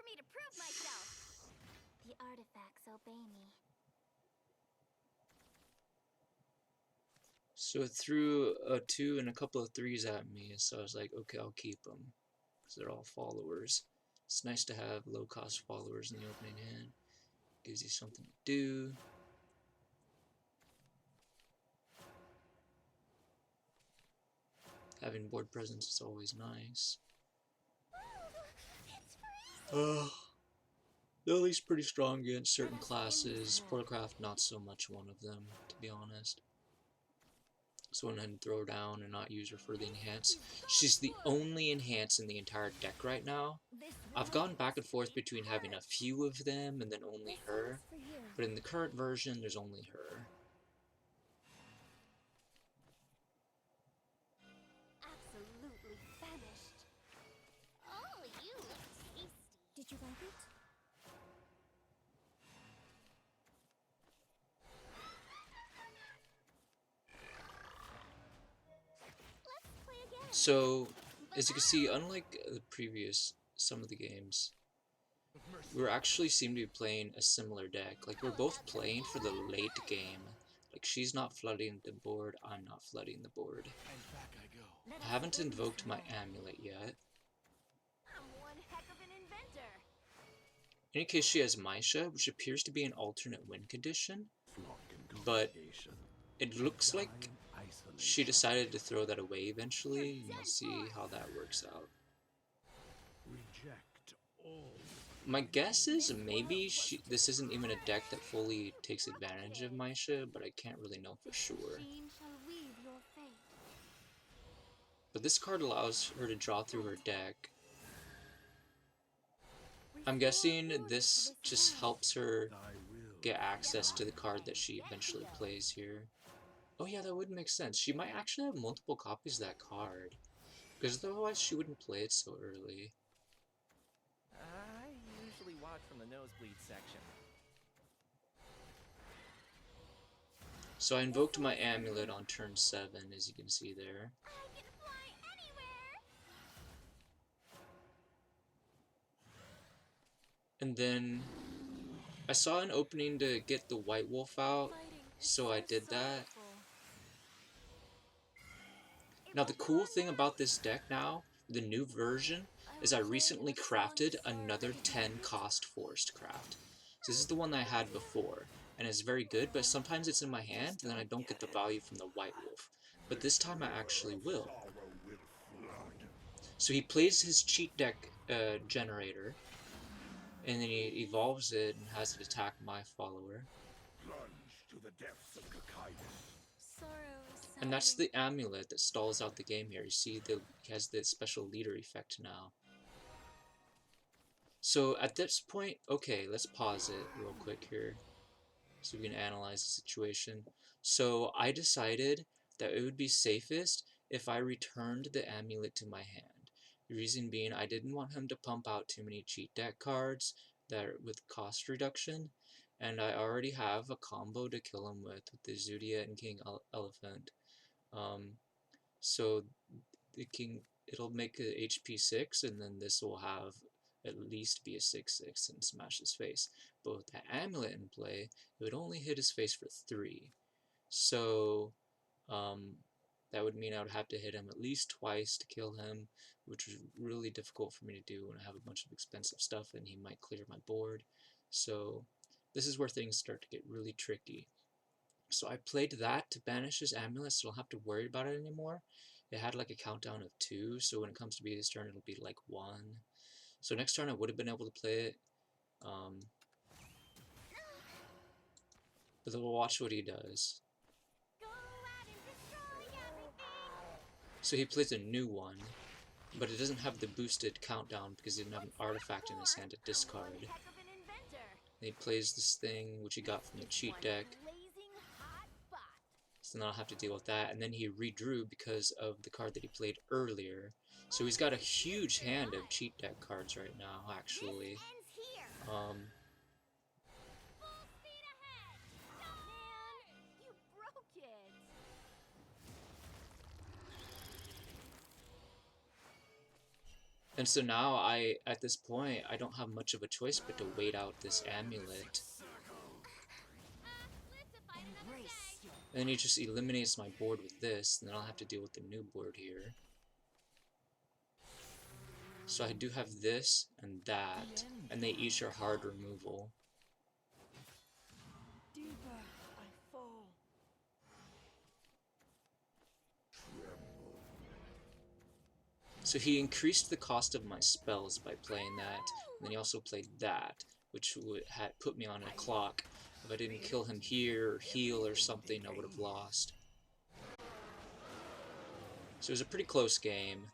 me to prove myself. The artifacts obey me. So it threw a 2 and a couple of 3s at me, so I was like, okay, I'll keep them. Because they're all followers. It's nice to have low-cost followers in the opening hand. Gives you something to do. Having board presence is always nice. Lily's pretty strong against certain classes. Portalcraft, not so much one of them, to be honest. So I went ahead and throw her down and not use her for the enhance. She's the only enhance in the entire deck right now. I've gone back and forth between having a few of them and then only her. But in the current version, there's only her. Absolutely famished. Oh, you look tasty. Did you like it? Let's play again. So, as you can see, unlike the previous, some of the games, we actually seem to be playing a similar deck. Like, we're both playing for the late game. Like, she's not flooding the board, I'm not flooding the board. And back I go. I haven't invoked my amulet yet. I'm one heck of an inventor. In any case, she has Maisha, which appears to be an alternate win condition, but it looks like she decided to throw that away eventually, and you'll see how that works out. Reject all. My guess is maybe this isn't even a deck that fully takes advantage of Maisha, but I can't really know for sure. Machine shall weave your fate. But this card allows her to draw through her deck. I'm guessing this just helps her I will. get access to the card that she eventually plays here. Oh yeah, that would make sense. She might actually have multiple copies of that card, because otherwise she wouldn't play it so early. I usually watch from the nosebleed section. So I invoked my amulet on turn 7, as you can see there. I can fly anywhere. And then I saw an opening to get the White Wolf out, so I did that. Now the cool thing about this deck now, the new version, is I recently crafted another 10 cost forced craft. So this is the one that I had before, and it's very good, but sometimes it's in my hand and then I don't get the value from the White Wolf. But this time I actually will. So he plays his cheat deck generator, and then he evolves it and has it attack my follower. Plunge to the depths of Cocytus. And that's the amulet that stalls out the game here. You see, he has the special leader effect now. So at this point, okay, let's pause it real quick here so we can analyze the situation. So I decided that it would be safest if I returned the amulet to my hand. The reason being, I didn't want him to pump out too many cheat deck cards that are with cost reduction, and I already have a combo to kill him with the Zudia and King Elephant. So it'll make a HP 6, and then this will have at least be a 6/6 and smash his face. But with that amulet in play, it would only hit his face for 3. So that would mean I would have to hit him at least twice to kill him, which was really difficult for me to do when I have a bunch of expensive stuff and he might clear my board. So this is where things start to get really tricky. So I played that to banish his amulet, so I don't have to worry about it anymore. It had like a countdown of 2, so when it comes to be his turn, it'll be like 1. So next turn I would have been able to play it. But then we'll watch what he does. Go out and destroy everything. So he plays a new one, but it doesn't have the boosted countdown because he didn't have an artifact in his hand to discard. One heck of an inventor. And he plays this thing, which he got from the cheat One deck. blazing hot spot. So then I'll have to deal with that. And then he redrew because of the card that he played earlier. So he's got a huge hand of cheat deck cards right now, actually. This ends here. Um, Full speed ahead. Man, you broke it. And so now at this point, I don't have much of a choice but to wait out this amulet. Let's fight another day. And then he just eliminates my board with this, and then I'll have to deal with the new board here. So I do have this and that, and they each are hard removal. Deeper I fall. So he increased the cost of my spells by playing that, and then he also played that, which had put me on a clock. If I didn't kill him here or heal or something, I would have lost. So it was a pretty close game.